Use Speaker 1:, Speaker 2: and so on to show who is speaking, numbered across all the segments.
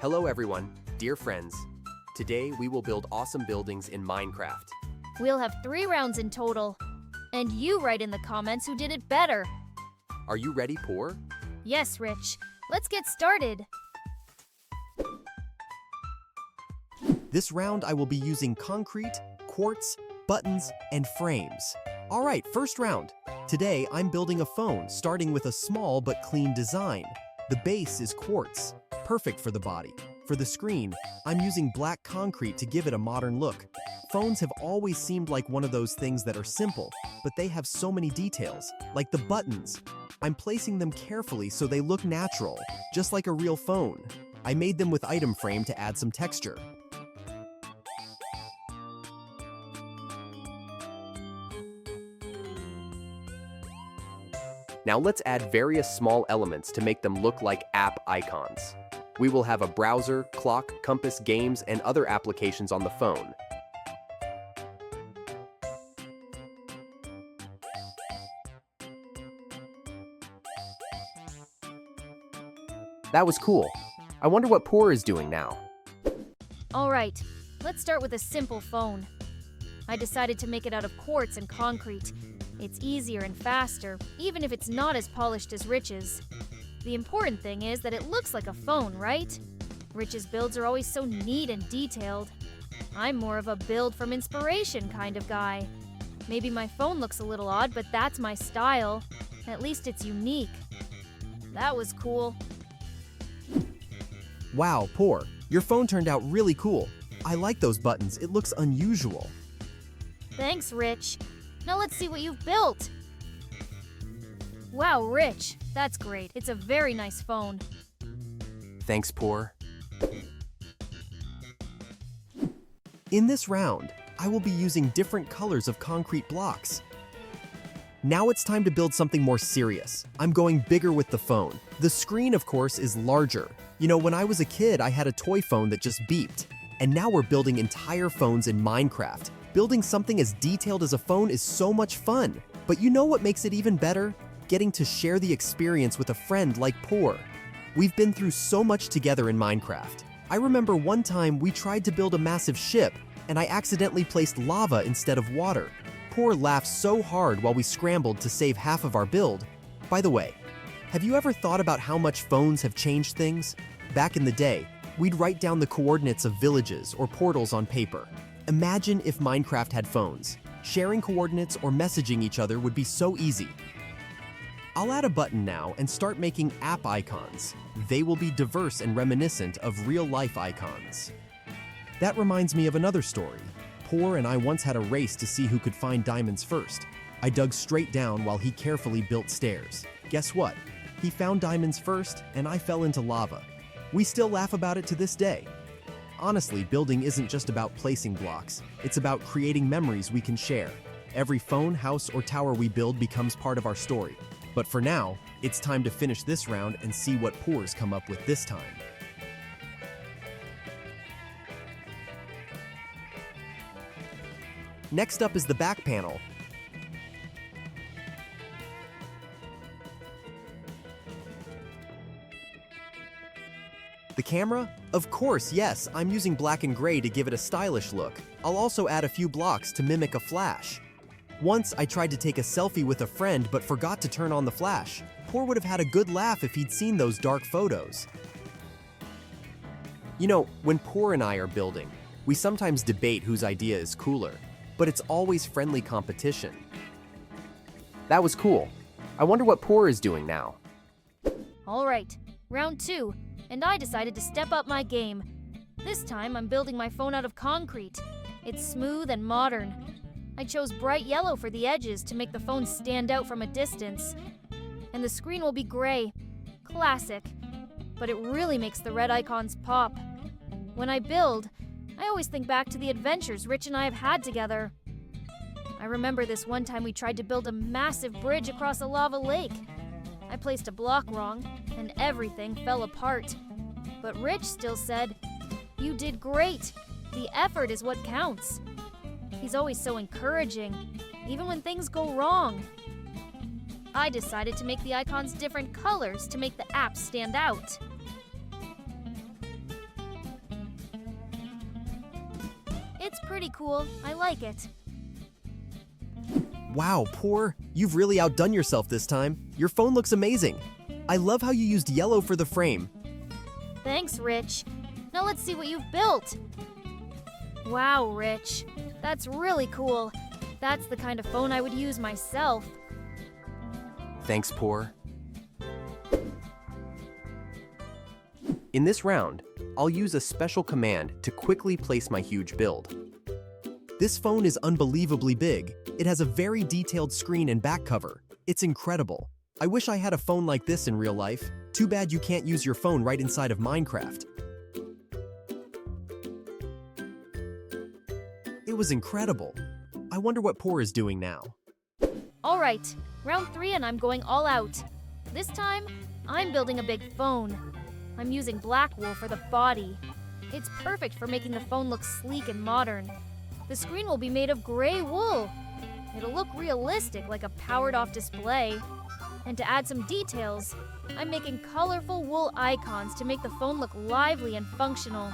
Speaker 1: Hello everyone, dear friends. Today we will build awesome buildings in Minecraft.
Speaker 2: We'll have 3 rounds in total. And you write in the comments who did it better.
Speaker 1: Are you ready, Poor?
Speaker 2: Yes, Rich. Let's get started.
Speaker 3: This round I will be using concrete, quartz, buttons, and frames. Alright, first round. Today I'm building a phone starting with a small but clean design. The base is quartz, perfect for the body. For the screen, I'm using black concrete to give it a modern look. Phones have always seemed like one of those things that are simple, but they have so many details, like the buttons. I'm placing them carefully so they look natural, just like a real phone. I made them with item frame to add some texture.
Speaker 1: Now let's add various small elements to make them look like app icons. We will have a browser, clock, compass, games, and other applications on the phone. That was cool. I wonder what Poor is doing now.
Speaker 2: All right, let's start with a simple phone. I decided to make it out of quartz and concrete. It's easier and faster, even if it's not as polished as Rich's. The important thing is that it looks like a phone, right? Rich's builds are always so neat and detailed. I'm more of a build from inspiration kind of guy. Maybe my phone looks a little odd, but that's my style. At least it's unique. That was cool.
Speaker 3: Wow, Poor, your phone turned out really cool. I like those buttons, it looks unusual.
Speaker 2: Thanks, Rich. Now let's see what you've built. Wow, Rich, that's great. It's a very nice phone.
Speaker 1: Thanks, Poor.
Speaker 3: In this round, I will be using different colors of concrete blocks. Now it's time to build something more serious. I'm going bigger with the phone. The screen, of course, is larger. You know, when I was a kid, I had a toy phone that just beeped. And now we're building entire phones in Minecraft. Building something as detailed as a phone is so much fun. But you know what makes it even better? Getting to share the experience with a friend like Poor. We've been through so much together in Minecraft. I remember one time we tried to build a massive ship, and I accidentally placed lava instead of water. Poor laughed so hard while we scrambled to save half of our build. By the way, have you ever thought about how much phones have changed things? Back in the day, we'd write down the coordinates of villages or portals on paper. Imagine if Minecraft had phones. Sharing coordinates or messaging each other would be so easy. I'll add a button now and start making app icons. They will be diverse and reminiscent of real-life icons. That reminds me of another story. Poor and I once had a race to see who could find diamonds first. I dug straight down while he carefully built stairs. Guess what? He found diamonds first, and I fell into lava. We still laugh about it to this day. Honestly, building isn't just about placing blocks. It's about creating memories we can share. Every phone, house, or tower we build becomes part of our story. But for now, it's time to finish this round and see what Poor's come up with this time. Next up is the back panel. The camera? Of course, yes, I'm using black and gray to give it a stylish look. I'll also add a few blocks to mimic a flash. Once, I tried to take a selfie with a friend but forgot to turn on the flash. Poor would have had a good laugh if he'd seen those dark photos.
Speaker 1: You know, when Poor and I are building, we sometimes debate whose idea is cooler, but it's always friendly competition. That was cool. I wonder what Poor is doing now.
Speaker 2: All right, round 2. And I decided to step up my game. This time, I'm building my phone out of concrete. It's smooth and modern. I chose bright yellow for the edges to make the phone stand out from a distance. And the screen will be gray. Classic. But it really makes the red icons pop. When I build, I always think back to the adventures Rich and I have had together. I remember this one time we tried to build a massive bridge across a lava lake. I placed a block wrong, and everything fell apart. But Rich still said, "You did great. The effort is what counts." He's always so encouraging, even when things go wrong. I decided to make the icons different colors to make the app stand out. It's pretty cool. I like it.
Speaker 3: Wow, Poor, you've really outdone yourself this time. Your phone looks amazing. I love how you used yellow for the frame.
Speaker 2: Thanks, Rich. Now let's see what you've built. Wow, Rich. That's really cool. That's the kind of phone I would use myself.
Speaker 1: Thanks, Poor. In this round, I'll use a special command to quickly place my huge build.
Speaker 3: This phone is unbelievably big. It has a very detailed screen and back cover. It's incredible. I wish I had a phone like this in real life. Too bad you can't use your phone right inside of Minecraft. It was incredible. I wonder what Poor is doing now.
Speaker 2: All right, round 3 and I'm going all out. This time, I'm building a big phone. I'm using black wool for the body. It's perfect for making the phone look sleek and modern. The screen will be made of gray wool. It'll look realistic, like a powered-off display. And to add some details, I'm making colorful wool icons to make the phone look lively and functional.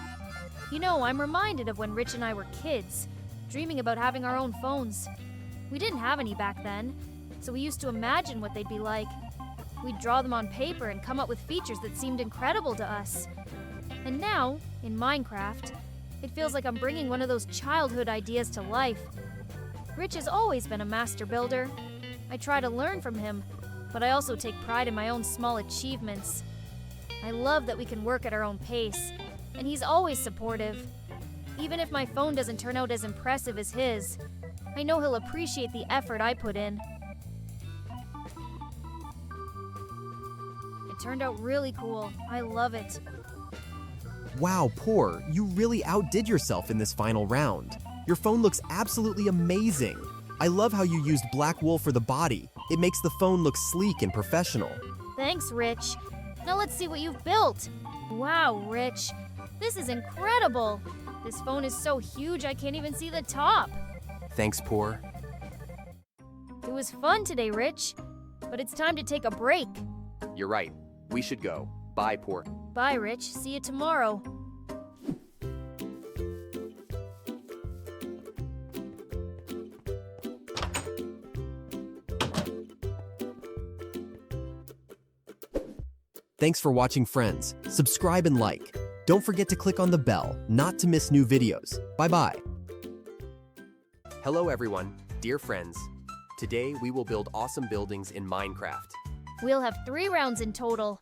Speaker 2: You know, I'm reminded of when Rich and I were kids, dreaming about having our own phones. We didn't have any back then, so we used to imagine what they'd be like. We'd draw them on paper and come up with features that seemed incredible to us. And now, in Minecraft, it feels like I'm bringing one of those childhood ideas to life. Rich has always been a master builder. I try to learn from him, but I also take pride in my own small achievements. I love that we can work at our own pace, and he's always supportive. Even if my phone doesn't turn out as impressive as his, I know he'll appreciate the effort I put in. It turned out really cool. I love it.
Speaker 3: Wow, Poor, you really outdid yourself in this final round. Your phone looks absolutely amazing. I love how you used black wool for the body. It makes the phone look sleek and professional.
Speaker 2: Thanks, Rich. Now let's see what you've built. Wow, Rich. This is incredible. This phone is so huge I can't even see the top.
Speaker 1: Thanks, Poor.
Speaker 2: It was fun today, Rich. But it's time to take a break.
Speaker 1: You're right. We should go. Bye, Poor.
Speaker 2: Bye, Rich. See you tomorrow.
Speaker 3: Thanks for watching, friends. Subscribe and like. Don't forget to click on the bell not to miss new videos. Bye-bye.
Speaker 1: Hello, everyone. Dear friends. Today, we will build awesome buildings in Minecraft.
Speaker 2: We'll have 3 rounds in total.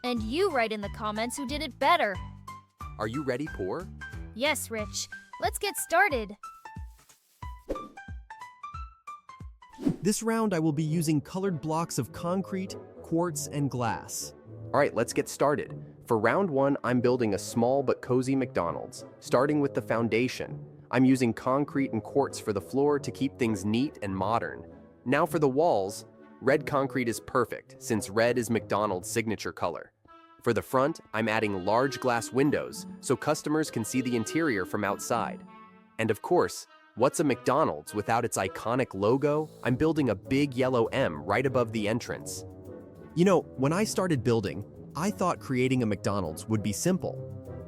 Speaker 2: And you write in the comments who did it better.
Speaker 1: Are you ready, Poor?
Speaker 2: Yes, Rich. Let's get started.
Speaker 3: This round I will be using colored blocks of concrete, quartz, and glass.
Speaker 1: All right, let's get started. For round 1, I'm building a small but cozy McDonald's, starting with the foundation. I'm using concrete and quartz for the floor to keep things neat and modern. Now for the walls, red concrete is perfect, since red is McDonald's signature color. For the front, I'm adding large glass windows, so customers can see the interior from outside. And of course, what's a McDonald's without its iconic logo? I'm building a big yellow M right above the entrance.
Speaker 3: You know, when I started building, I thought creating a McDonald's would be simple.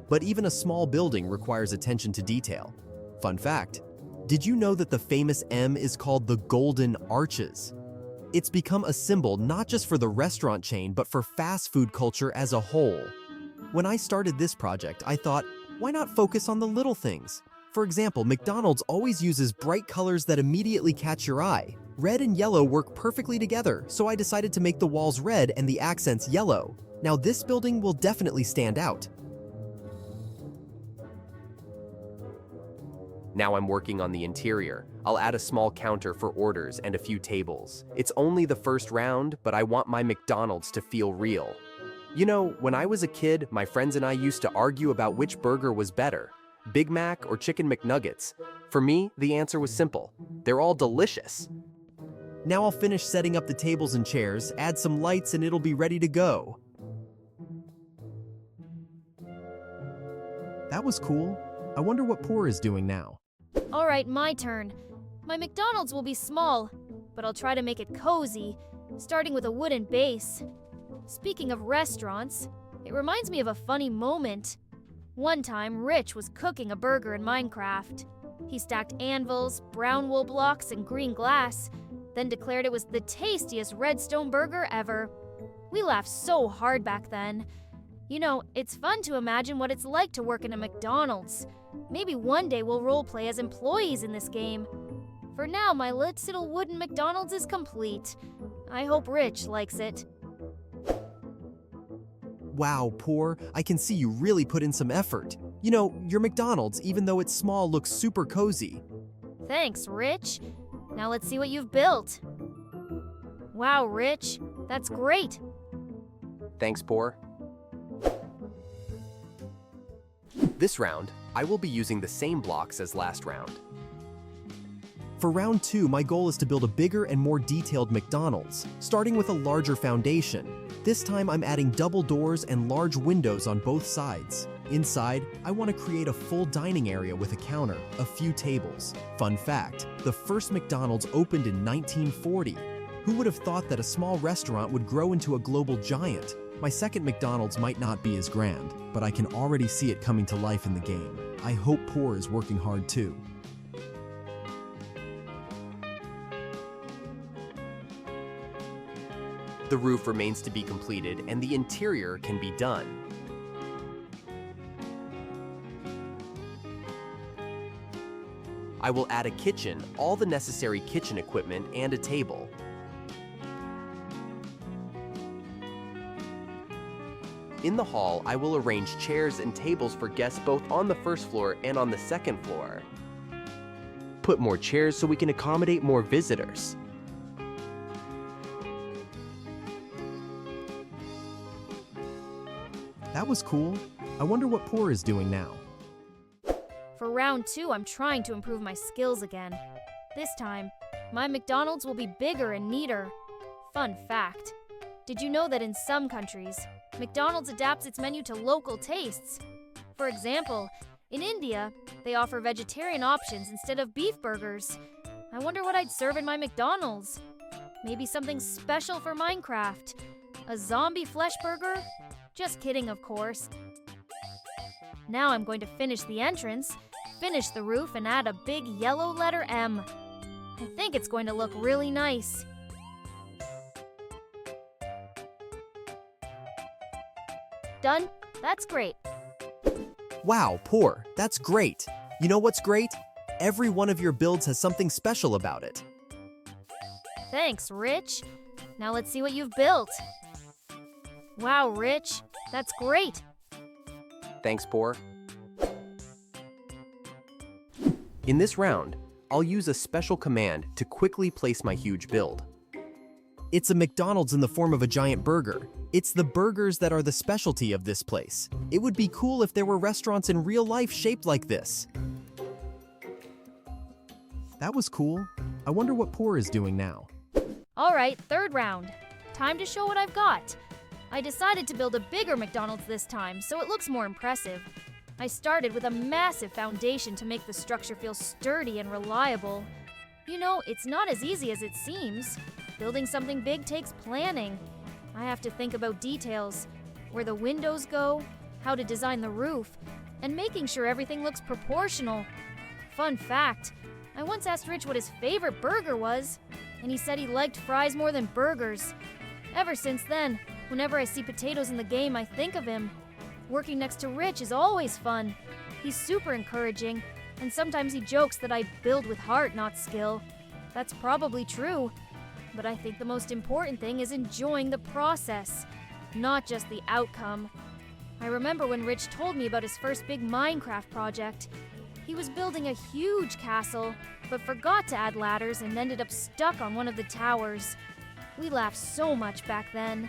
Speaker 3: But even a small building requires attention to detail. Fun fact, did you know that the famous M is called the Golden Arches? It's become a symbol not just for the restaurant chain, but for fast food culture as a whole. When I started this project, I thought, why not focus on the little things? For example, McDonald's always uses bright colors that immediately catch your eye. Red and yellow work perfectly together, so I decided to make the walls red and the accents yellow. Now this building will definitely stand out.
Speaker 1: Now I'm working on the interior. I'll add a small counter for orders and a few tables. It's only the first round, but I want my McDonald's to feel real. You know, when I was a kid, my friends and I used to argue about which burger was better, Big Mac or Chicken McNuggets. For me, the answer was simple. They're all delicious.
Speaker 3: Now I'll finish setting up the tables and chairs, add some lights, and it'll be ready to go. That was cool. I wonder what Poor is doing now.
Speaker 2: All right, my turn. My McDonald's will be small, but I'll try to make it cozy, starting with a wooden base. Speaking of restaurants, it reminds me of a funny moment. One time, Rich was cooking a burger in Minecraft. He stacked anvils, brown wool blocks, and green glass, then declared it was the tastiest redstone burger ever. We laughed so hard back then. You know, it's fun to imagine what it's like to work in a McDonald's. Maybe one day we'll roleplay as employees in this game. For now, my little wooden McDonald's is complete. I hope Rich likes it.
Speaker 3: Wow, Poor, I can see you really put in some effort. You know, your McDonald's, even though it's small, looks super cozy.
Speaker 2: Thanks, Rich. Now let's see what you've built. Wow, Rich, that's great.
Speaker 1: Thanks, Poor. This round, I will be using the same blocks as last round.
Speaker 3: For round 2, my goal is to build a bigger and more detailed McDonald's, starting with a larger foundation. This time I'm adding double doors and large windows on both sides. Inside, I want to create a full dining area with a counter, a few tables. Fun fact, the first McDonald's opened in 1940. Who would have thought that a small restaurant would grow into a global giant? My second McDonald's might not be as grand, but I can already see it coming to life in the game. I hope Poor is working hard too.
Speaker 1: The roof remains to be completed and the interior can be done. I will add a kitchen, all the necessary kitchen equipment, and a table. In the hall, I will arrange chairs and tables for guests both on the first floor and on the second floor. Put more chairs so we can accommodate more visitors.
Speaker 3: That was cool. I wonder what Poor is doing now.
Speaker 2: For round 2, I'm trying to improve my skills again. This time, my McDonald's will be bigger and neater. Fun fact, did you know that in some countries, McDonald's adapts its menu to local tastes? For example, in India, they offer vegetarian options instead of beef burgers. I wonder what I'd serve in my McDonald's. Maybe something special for Minecraft. A zombie flesh burger? Just kidding, of course. Now I'm going to finish the entrance, finish the roof, and add a big yellow letter M. I think it's going to look really nice. Done? That's great.
Speaker 3: Wow, Poor, that's great. You know what's great? Every one of your builds has something special about it.
Speaker 2: Thanks, Rich. Now let's see what you've built. Wow, Rich, that's great.
Speaker 1: Thanks, Poor. In this round, I'll use a special command to quickly place my huge build.
Speaker 3: It's a McDonald's in the form of a giant burger. It's the burgers that are the specialty of this place. It would be cool if there were restaurants in real life shaped like this. That was cool. I wonder what Poor is doing now.
Speaker 2: All right, third round. Time to show what I've got. I decided to build a bigger McDonald's this time, so it looks more impressive. I started with a massive foundation to make the structure feel sturdy and reliable. You know, it's not as easy as it seems. Building something big takes planning. I have to think about details, where the windows go, how to design the roof, and making sure everything looks proportional. Fun fact, I once asked Rich what his favorite burger was, and he said he liked fries more than burgers. Ever since then, whenever I see potatoes in the game, I think of him. Working next to Rich is always fun. He's super encouraging, and sometimes he jokes that I build with heart, not skill. That's probably true, but I think the most important thing is enjoying the process, not just the outcome. I remember when Rich told me about his first big Minecraft project. He was building a huge castle, but forgot to add ladders and ended up stuck on one of the towers. We laughed so much back then.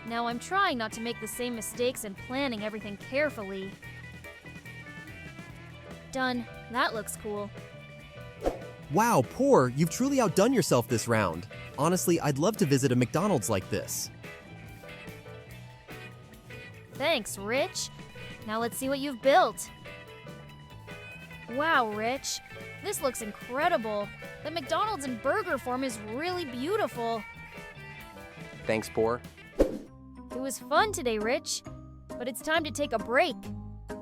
Speaker 2: Now I'm trying not to make the same mistakes and planning everything carefully. Done. That looks cool.
Speaker 3: Wow, Poor, you've truly outdone yourself this round. Honestly, I'd love to visit a McDonald's like this.
Speaker 2: Thanks, Rich. Now let's see what you've built. Wow, Rich. This looks incredible. The McDonald's in burger form is really beautiful.
Speaker 1: Thanks, Poor.
Speaker 2: It was fun today, Rich. But it's time to take a break.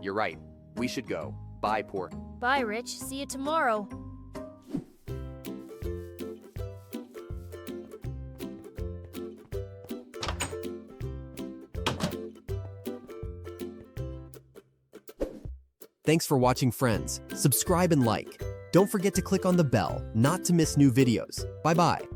Speaker 1: You're right. We should go. Bye, Poor.
Speaker 2: Bye, Rich. See you tomorrow.
Speaker 3: Thanks for watching, friends. Subscribe and like. Don't forget to click on the bell not to miss new videos. Bye-bye.